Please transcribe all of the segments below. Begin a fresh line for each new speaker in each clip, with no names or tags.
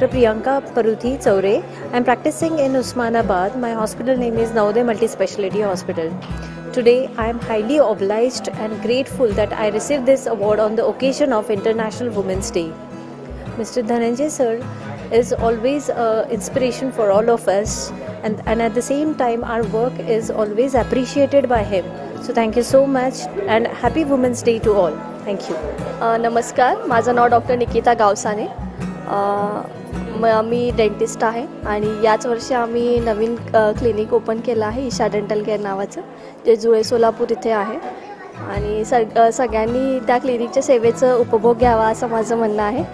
Dr. Priyanka Paruthi Chaure. I am practicing in Usmanabad. My hospital name is Navodaya Multi-Speciality Hospital. Today, I am highly obliged and grateful that I received this award on the occasion of International Women's Day. Mr. Dhananjay sir is always an inspiration for all of us, and at the same time, our work is always appreciated by him. So thank you so much and happy Women's Day to all. Thank you.
नमस्कार, माझं नाव doctor Nikita Gavsane. मी dentist आहे आणि याच वर्षी आम्ही नवीन clinic open केलं आहे Isha dental care नावाचं, जे जुळे सोलापूर इथे आहे. आणि सगळ्यांनी त्या क्लिनिकच्या सेवेचं उपभोग घ्यावा असं माझं म्हणणं आहे.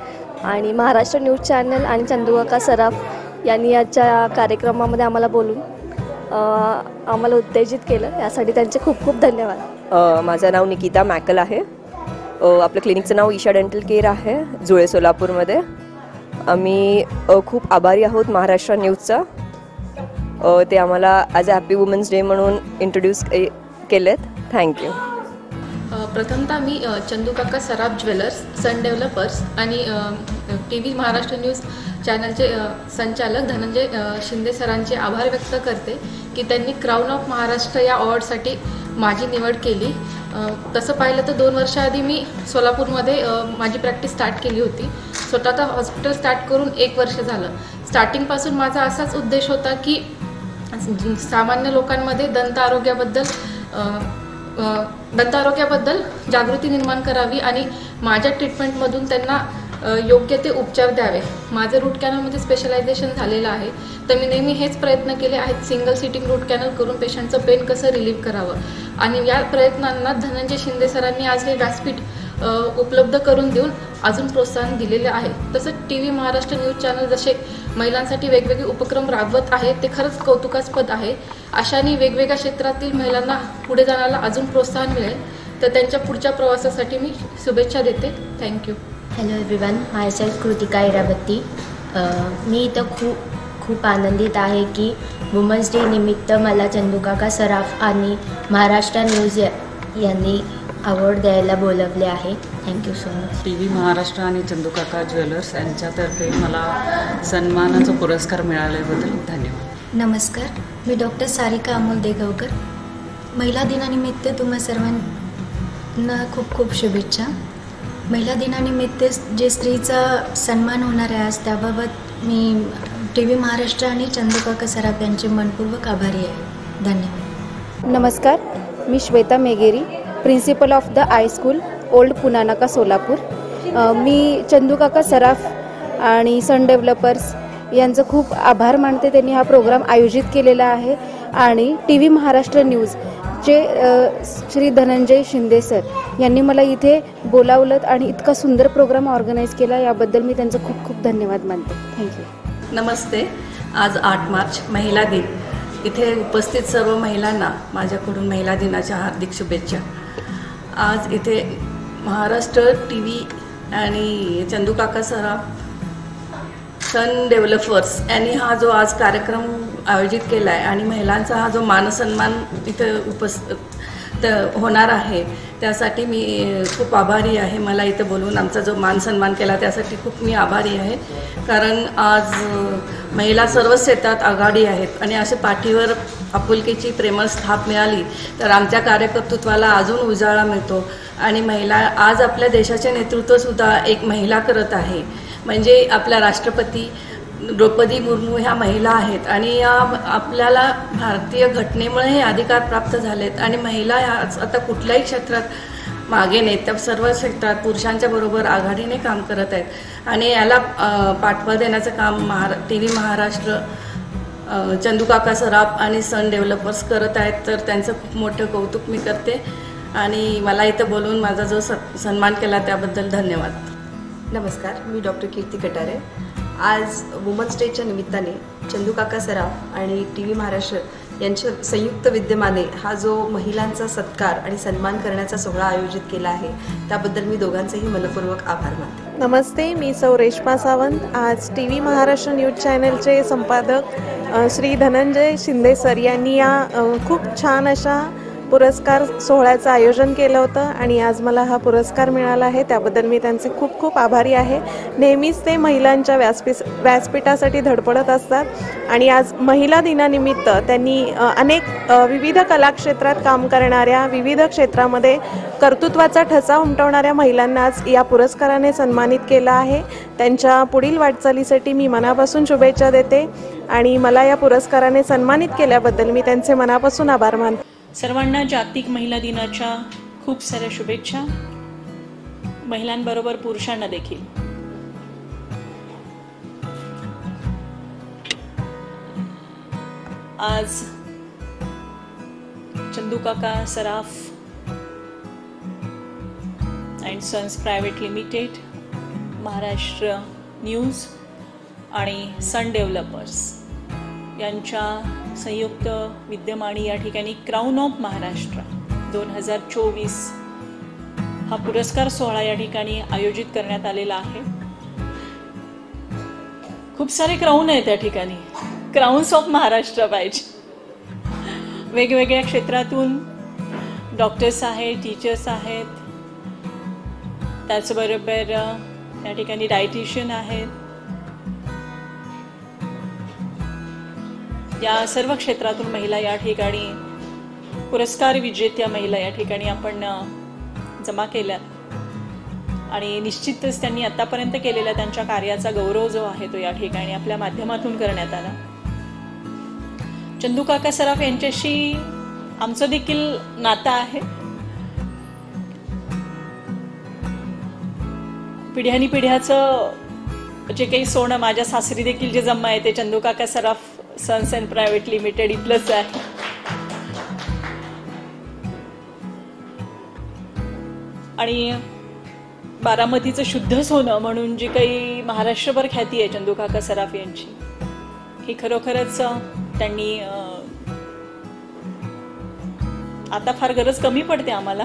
आणि महाराष्ट्र न्यूज चॅनल आणि चंदूकाका सराफ यांनी याच्या कार्यक्रमामध्ये आम्हाला बोलून आम्हाला उत्तेजित केलं, यासाठी त्यांचे खूप खूप धन्यवाद.
माझं नाव निकिता मॅकल आहे. आपलं क्लिनिकचं नाव ईशा डेंटल केअर आहे जुळे सोलापूरमध्ये. आम्ही खूप आभारी आहोत महाराष्ट्र न्यूजचा. ते आम्हाला as a happy women's day म्हणून इंट्रोड्यूस केलेत. थँक्यू.
प्रथमतः मी Chandukaka Saraf jewellers, Sun developers आणि TV महाराष्ट्र न्यूज चॅनलचे संचालक धनंजय शिंदे सरांचे आभार व्यक्त करते की त्यांनी क्राऊन ऑफ महाराष्ट्र या अवॉर्डसाठी माझी निवड केली. तसं पाहिलं तर 2 वर्षाआधी मी सोलापूरमध्ये माझी प्रॅक्टिस स्टार्ट केली होती. स्वतःचं हॉस्पिटल स्टार्ट करून 1 वर्ष झालं. स्टार्टिंगपासून माझा असाच उद्देश होता की सामान्य लोकांमध्ये दंत आरोग्याबद्दल जागृती निर्माण करावी आणि माझ्या ट्रीटमेंटमधून त्यांना योग्य ते उपचार द्यावे. माझे रूट कॅनलमध्ये स्पेशलायझेशन झालेलं आहे, तर मी नेहमी हेच प्रयत्न केले आहेत, सिंगल सिटिंग रूट कॅनल करून पेशंटचं पेन कसं रिलीव्ह करावं. आणि या प्रयत्नांना धनंजय शिंदे सरांनी आज हे व्यासपीठ उपलब्ध करून देऊन अजून प्रोत्साहन दिलेले आहे. तसंच TV महाराष्ट्र न्यूज चॅनल जसे महिलांसाठी वेगवेगळे उपक्रम राबवत आहे ते खरंच कौतुकास्पद आहे. अशाने वेगवेगळ्या क्षेत्रातील महिलांना पुढे जाण्याला अजून प्रोत्साहन मिळेल, तर त्यांच्या पुढच्या प्रवासासाठी मी शुभेच्छा देते. थँक्यू.
हॅलो एव्हरीवन, माय सेल्फ कृतिका इराबत्ती. मी इथं खूप आनंदित आहे की वुमन्स डे निमित्त मला चंदूकाका सराफ आणि महाराष्ट्र न्यूज यांनी अवॉर्ड द्यायला बोलवले आहे. Thank you so much.
TV Maharashtra आणि चंदूकाका ज्वेलर्स यांच्यातर्फे मला सन्मानाचा पुरस्कार मिळाल्याबद्दल धन्यवाद.
नमस्कार, मी डॉक्टर सारिका अमोल देगावकर. महिला दिनानिमित्त तुम्हा सर्वांना खूप खूप शुभेच्छा. महिला दिनानिमित्त जे स्त्रीचा सन्मान होणार आहे आज, त्याबाबत मी TV महाराष्ट्र आणि चंदूकाका सराफ यांचे मनपूर्वक आभारी आहे. धन्यवाद.
नमस्कार, मी Shweta Megeri, principal of the I school old Punanaka Solapur. मी चंदूकाका सराफ आणि सन डेव्हलपर्स यांचं खूप आभार मानते. त्यांनी हा प्रोग्राम आयोजित केलेला आहे आणि TV महाराष्ट्र न्यूजचे श्री धनंजय शिंदे सर यांनी मला इथे बोलावलं आणि इतका सुंदर प्रोग्राम ऑर्गनाईज केला, याबद्दल मी त्यांचं खूप खूप धन्यवाद मानते. थँक्यू.
नमस्ते. आज 8 मार्च महिला दिन. इथे उपस्थित सर्व महिलांना माझ्याकडून महिला दिनाच्या हार्दिक शुभेच्छा. आज इथे महाराष्ट्र TV आणि चंदूकाका सराफ, सन डेव्हलपर्स यांनी हा जो आज कार्यक्रम आयोजित केला आहे आणि महिलांचा हा जो मानसन्मान इथं होणार आहे, त्यासाठी मी खूप आभारी आहे. मला इथं बोलवून आमचा जो मानसन्मान केला त्यासाठी खूप मी आभारी आहे. कारण आज महिला सर्वच क्षेत्रात आघाडी आहेत आणि असे पाठीवर आपुलकीची प्रेमळ थाप मिळाली तर आमच्या कार्यकर्तृत्वाला अजून उजाळा मिळतो. आणि महिला आज आपल्या देशाचे नेतृत्वसुद्धा एक महिला करत आहे. म्हणजे आपल्या राष्ट्रपती द्रौपदी मुर्मू ह्या महिला आहेत आणि या आपल्याला भारतीय घटनेमुळे हे अधिकार प्राप्त झालेत. आणि महिला ह्या आता कुठल्याही क्षेत्रात मागे नाहीत, त्या सर्व क्षेत्रात पुरुषांच्या बरोबर आघाडीने काम करत आहेत. आणि याला पाठबळ देण्याचं काम TV महाराष्ट्र, चंदूकाका सराफ आणि सन डेव्हलपर्स करत आहेत. तर त्यांचं खूप मोठं कौतुक मी करते आणि मला इथं बोलवून माझा जो सन्मान केला त्याबद्दल धन्यवाद.
नमस्कार, मी डॉक्टर कीर्ती कटारे. आज वुमन्स डेच्या निमित्ताने चंदूकाका सराफ आणि TV महाराष्ट्र यांच्या संयुक्त विद्यमाने हा जो महिलांचा सत्कार आणि सन्मान करण्याचा सोहळा आयोजित केला आहे, त्याबद्दल मी दोघांचेही मनपूर्वक आभार मानते.
नमस्ते, मी सौ रेश्मा सावंत. आज TV महाराष्ट्र न्यूज चॅनलचे संपादक श्री धनंजय शिंदे सर यांनी या खूप छान अशा पुरस्कार सोहळ्याचं आयोजन केलं होतं आणि आज मला हा पुरस्कार मिळाला आहे. त्याबद्दल मी त्यांचे खूप खूप आभारी आहे. नेहमीच ते महिलांच्या व्यासपीठासाठी धडपडत असतात आणि आज महिला दिनानिमित्त त्यांनी अनेक विविध कलाक्षेत्रात काम करणाऱ्या, विविध क्षेत्रामध्ये कर्तृत्वाचा ठसा उमटवणाऱ्या महिलांना आज या पुरस्काराने सन्मानित केलं आहे. त्यांच्या पुढील वाटचालीसाठी मी मनापासून शुभेच्छा देते आणि मला या पुरस्काराने सन्मानित केल्याबद्दल मी त्यांचे मनापासून आभार मानते.
सर्वांना जागतिक महिला दिनाच्या खूप साऱ्या शुभेच्छा. महिलांबरोबर पुरुषांना देखील. आज Chandu Kaka Saraf and sons private limited, Maharashtra news आणि सन डेव्हलपर्स यांच्या संयुक्त विद्यमाने या ठिकाणी क्राऊन ऑफ महाराष्ट्र 2024 हा पुरस्कार सोहळा या ठिकाणी आयोजित करण्यात आलेला आहे. खूप सारे क्राऊन आहेत त्या ठिकाणी. क्राऊन्स ऑफ महाराष्ट्र पाहिजे. वेगवेगळ्या क्षेत्रातून डॉक्टर्स आहेत, टीचर्स आहेत, त्याचबरोबर या ठिकाणी डायटिशियन आहेत. या सर्व क्षेत्रातून महिला या ठिकाणी, पुरस्कार विजेत्या महिला या ठिकाणी आपण जमा केल्यात आणि निश्चितच त्यांनी आतापर्यंत केलेल्या त्यांच्या कार्याचा गौरव जो आहे तो या ठिकाणी आपल्या माध्यमातून करण्यात आला. चंदू काका सराफ यांच्याशी आमचं देखील नातं आहे. पिढ्याचं जे काही सोनं माझ्या सासरी देखील जे जमा आहे ते चंदू काका सराफ सन्स अँड प्रायव्हेट लिमिटेड इथलंच आहे. आणि बारामतीचं शुद्ध सोनं म्हणून जी काही महाराष्ट्रभर ख्याती आहे चंदू काका सराफ यांची, ही खरोखरच त्यांनी आता फार गरज कमी पडते आम्हाला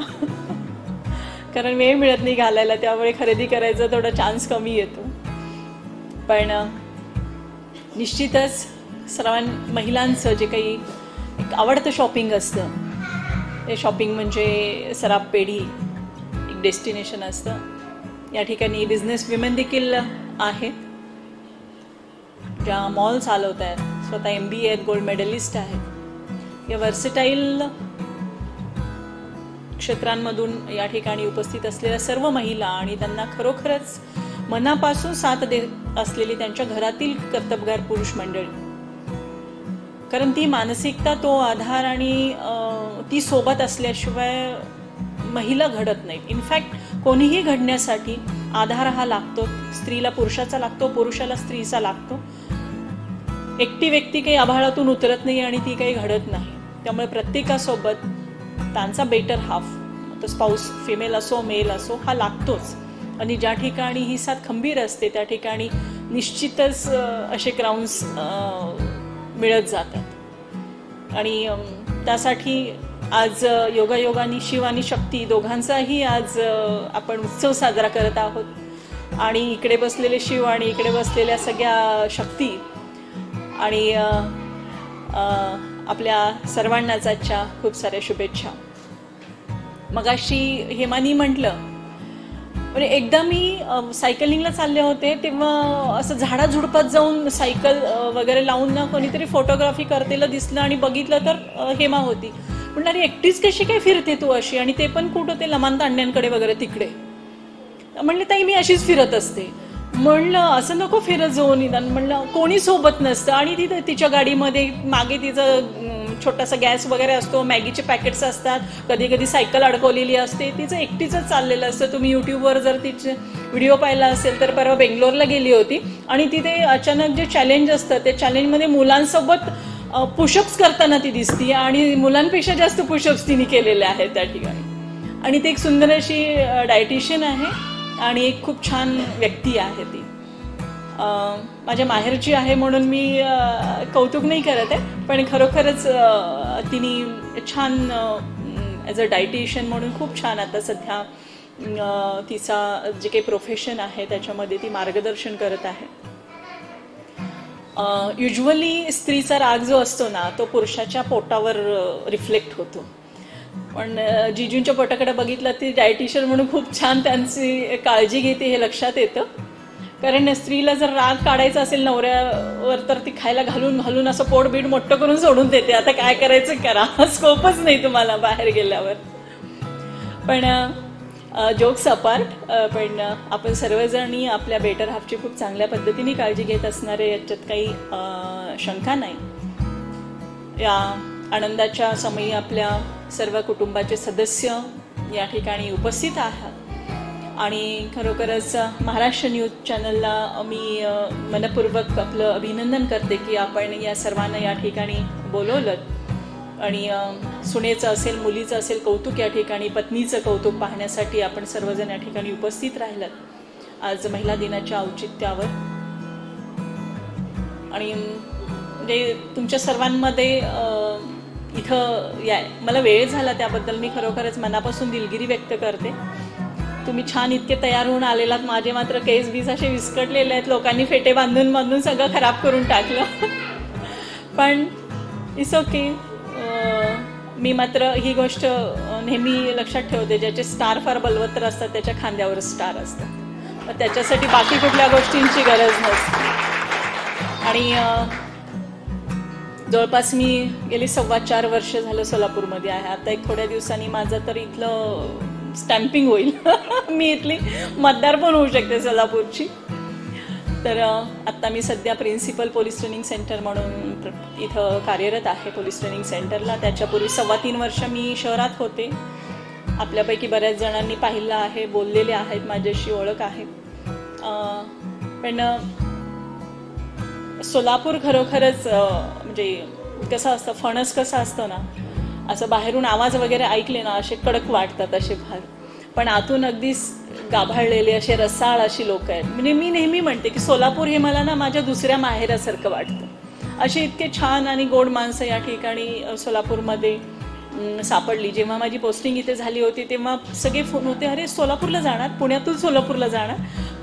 कारण वेळ मिळत नाही घालायला, त्यामुळे खरेदी करायचा थोडा चान्स कमी येतो. पण निश्चितच सर्व महिलांचं जे काही एक आवडतं शॉपिंग असतं, ते शॉपिंग म्हणजे सराफ पेढी एक डेस्टिनेशन असतं. या ठिकाणी बिझनेस विमेन देखील आहेत ज्या मॉल चालवत आहेत, स्वतः MBA आहेत, गोल्ड मेडलिस्ट आहेत. या वर्सेटाईल क्षेत्रांमधून या ठिकाणी उपस्थित असलेल्या सर्व महिला आणि त्यांना खरोखरच मनापासून साथ देत असलेली त्यांच्या घरातील कर्तबगार पुरुष मंडळी, कारण ती मानसिकता, तो आधार आणि ती सोबत असल्याशिवाय महिला घडत नाहीत. इनफॅक्ट कोणीही घडण्यासाठी आधार हा लागतो. स्त्रीला पुरुषाचा लागतो, पुरुषाला स्त्रीचा लागतो. एकटी व्यक्ती काही आभाळातून उतरत नाही आणि ती काही घडत नाही. त्यामुळे प्रत्येकासोबत त्यांचा बेटर हाफ, तो स्पाऊस फिमेल असो मेल असो, हा लागतोच. आणि ज्या ठिकाणी ही साथ खंबीर असते त्या ठिकाणी निश्चितच असे क्राऊन्स मिळत जातात. आणि त्यासाठी आज योगायोगाने शिव आणि शक्ती दोघांचाही आज आपण उत्सव साजरा करत आहोत. आणि इकडे बसलेले शिव आणि इकडे बसलेल्या सगळ्या शक्ती आणि आपल्या सर्वांनाच आजच्या खूप साऱ्या शुभेच्छा. मगाशी हेमानी म्हटलं, म्हणजे एकदा मी सायकलिंगला चालले होते तेव्हा असं झाडाझुडपात जाऊन सायकल वगैरे लावून ना कोणीतरी फोटोग्राफी करतेला दिसलं आणि बघितलं तर हेमा होती. म्हणलं अरे एकटीच कशी काय फिरते तू अशी, आणि ते पण कुठं ते लमान तांड्यांकडे वगैरे तिकडे. म्हणले ताई मी अशीच फिरत असते. म्हणलं असं नको फिरत जाऊ निदान. म्हणलं कोणी सोबत नसतं आणि तिथं तिच्या गाडीमध्ये मागे तिचं छोटासा गॅस वगैरे असतो, मॅगीचे पॅकेट्स असतात, कधी कधी सायकल अडकवलेली असते, तिचं एकटीचंच चाललेलं असतं. तुम्ही यूट्यूबवर जर तिचे व्हिडिओ पाहिला असेल तर परवा बेंगलोरला गेली होती आणि तिथे अचानक जे चॅलेंज असतं ते चॅलेंजमध्ये मुलांसोबत पुशअप्स करताना ती दिसती आणि मुलांपेक्षा जास्त पुशअप्स तिने केलेले आहेत त्या ठिकाणी. आणि ती एक सुंदर अशी डायटिशियन आहे आणि एक खूप छान व्यक्ती आहे. ती माझ्या माहेरची आहे म्हणून मी कौतुक नाही करत आहे, पण खरोखरच तिने छान ॲज अ डायटिशियन म्हणून खूप छान आता सध्या तिचा जे काही प्रोफेशन आहे त्याच्यामध्ये ती मार्गदर्शन करत आहे. युज्युअली स्त्रीचा राग जो असतो ना तो पुरुषाच्या पोटावर रिफ्लेक्ट होतो. पण जिजूंच्या पोटाकडे बघितलं ती डायटिशियन म्हणून खूप छान त्यांची काळजी घेते हे लक्षात येतं. कारण स्त्रीला जर राग काढायचा असेल नवऱ्यावर तर ती खायला घालून घालून असं पोटबीट मोठं करून सोडून देते. आता काय करायचं करा, स्कोपच नाही तुम्हाला बाहेर गेल्यावर. पण जोक्स अपार्ट, पण आपण सर्वजणी आपल्या बेटर हाफची खूप चांगल्या पद्धतीने काळजी घेत असणारे, याच्यात काही शंका नाही. या आनंदाच्या समयी आपल्या सर्व कुटुंबाचे सदस्य या ठिकाणी उपस्थित आहात आणि खरोखरच महाराष्ट्र न्यूज चॅनलला मी मनपूर्वक आपलं अभिनंदन करते की आपण या सर्वांना या ठिकाणी बोलवलं आणि सुनेचं असेल, मुलीचं असेल कौतुक, या ठिकाणी पत्नीचं कौतुक पाहण्यासाठी आपण सर्वजण या ठिकाणी उपस्थित राहिलात आज महिला दिनाच्या औचित्यावर. आणि म्हणजे तुमच्या सर्वांमध्ये इथं मला वेळ झाला त्याबद्दल मी खरोखरच मनापासून दिलगिरी व्यक्त करते. तुम्ही छान इतके तयार होऊन आलेलात, माझे मात्र केस बीस असे विस्कटलेले आहेत, लोकांनी फेटे बांधून बांधून सगळं खराब करून टाकलं. पण इट्स ओके. मी मात्र ही गोष्ट नेहमी लक्षात ठेवते, ज्याचे स्टार फार बलवत्तर असतात त्याच्या खांद्यावर स्टार असतात, मग त्याच्यासाठी बाकी कुठल्या गोष्टींची गरज नसते. आणि जवळपास मी गेली 4.25 वर्ष झालं सोलापूरमध्ये आहे. आता एक थोड्या दिवसांनी माझं तर इथलं स्टॅम्पिंग होईल. मी इथली मतदार पण होऊ शकते सोलापूरची. तर आत्ता मी सध्या प्रिन्सिपल पोलीस ट्रेनिंग सेंटर म्हणून इथं कार्यरत आहे पोलीस ट्रेनिंग सेंटरला. त्याच्यापूर्वी 3.25 वर्ष मी शहरात होते. आपल्यापैकी बऱ्याच जणांनी पाहिलं आहे, बोललेले आहेत, माझ्याशी ओळख आहे. पण सोलापूर खरोखरच म्हणजे कसं असतं, फणस कसं असतं ना, असं बाहेरून आवाज वगैरे ऐकले ना असे कडक वाटतात असे फार, पण आतून अगदी गाभाळलेले असे रसाळ अशी लोक आहेत. म्हणजे मी नेहमी म्हणते की सोलापूर हे मला ना माझ्या दुसऱ्या माहेरासारखं वाटतं. असे इतके छान आणि गोड माणसं या ठिकाणी सोलापूरमध्ये सापडली. जेव्हा माझी पोस्टिंग इथे झाली होती तेव्हा सगळे फोन होते, अरे सोलापूरला जाणार, पुण्यातून सोलापूरला जाणार.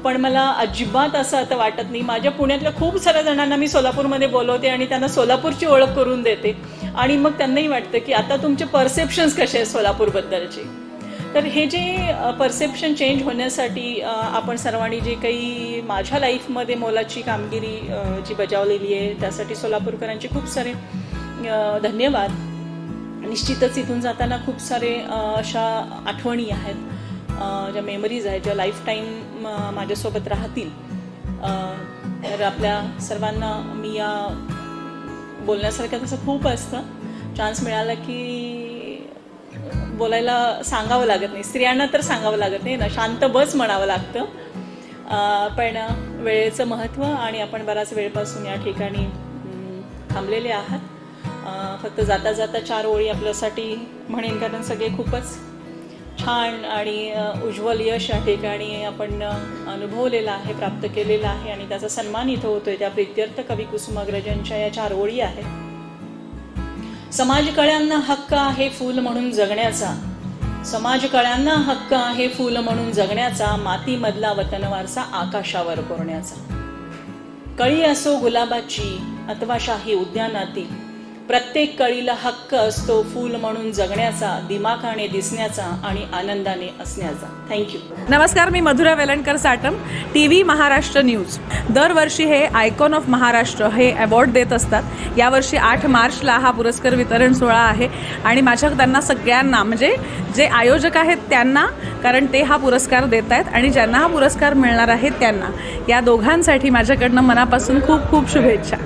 पण मला अजिबात असं आता वाटत नाही. माझ्या पुण्यातल्या खूप साऱ्या जणांना मी सोलापूरमध्ये बोलवते आणि त्यांना सोलापूरची ओळख करून देते आणि मग त्यांनाही वाटतं की आता तुमचे परसेप्शन्स कसे आहेत सोलापूरबद्दलचे. तर हे जे परसेप्शन चेंज होण्यासाठी आपण सर्वांनी जे काही माझ्या लाईफमध्ये मोलाची कामगिरी जी बजावलेली आहे त्यासाठी सोलापूरकरांचे खूप सारे धन्यवाद. निश्चितच इथून जाताना खूप सारे अशा आठवणी आहेत, ज्या मेमरीज आहेत, ज्या लाईफ टाईम माझ्यासोबत राहतील. तर आपल्या सर्वांना मी या बोलण्यासारखं तसं खूप असतं. चान्स मिळाला की बोलायला सांगावं लागत नाही, स्त्रियांना तर सांगावं लागत नाही ना, शांत बस म्हणावं लागतं. पण वेळेचं महत्त्व आणि आपण बराच वेळपासून या ठिकाणी थांबलेले आहात. फक्त जाता जाता 4 ओळी आपल्यासाठी म्हणेन, कारण सगळे खूपच छान आणि उज्ज्वल यश या ठिकाणी आपण अनुभवलेलं आहे, प्राप्त केलेलं आहे आणि त्याचा सन्मान इथं होतोय. त्या प्रीत्यर्थ कवी कुसुमाग्रजांच्या या 4 ओळी आहेत. समाज कळ्यांना हक्क आहे फूल म्हणून जगण्याचा, समाज कळ्यांना हक्क आहे फूल म्हणून जगण्याचा, मातीमधला वतन वारसा आकाशावर कोरण्याचा. कळी असो गुलाबाची अथवा शाही उद्यानातील, प्रत्येक कळीला हक्क असतो फूल म्हणून जगण्याचा, दिमाखाने दिसण्याचा आणि आनंदाने असण्याचा. थँक्यू.
नमस्कार, मी मधुरा वेलणकर साटम, TV महाराष्ट्र न्यूज. दरवर्षी हे आयकॉन ऑफ महाराष्ट्र हे अवॉर्ड देत असतात. यावर्षी 8 मार्चला हा पुरस्कार वितरण सोहळा आहे आणि माझ्या त्यांना सगळ्यांना, म्हणजे जे आयोजक आहेत त्यांना, कारण ते हा पुरस्कार देत आहेत आणि ज्यांना हा पुरस्कार मिळणार आहे त्यांना, या दोघांसाठी माझ्याकडनं मनापासून खूप खूप शुभेच्छा.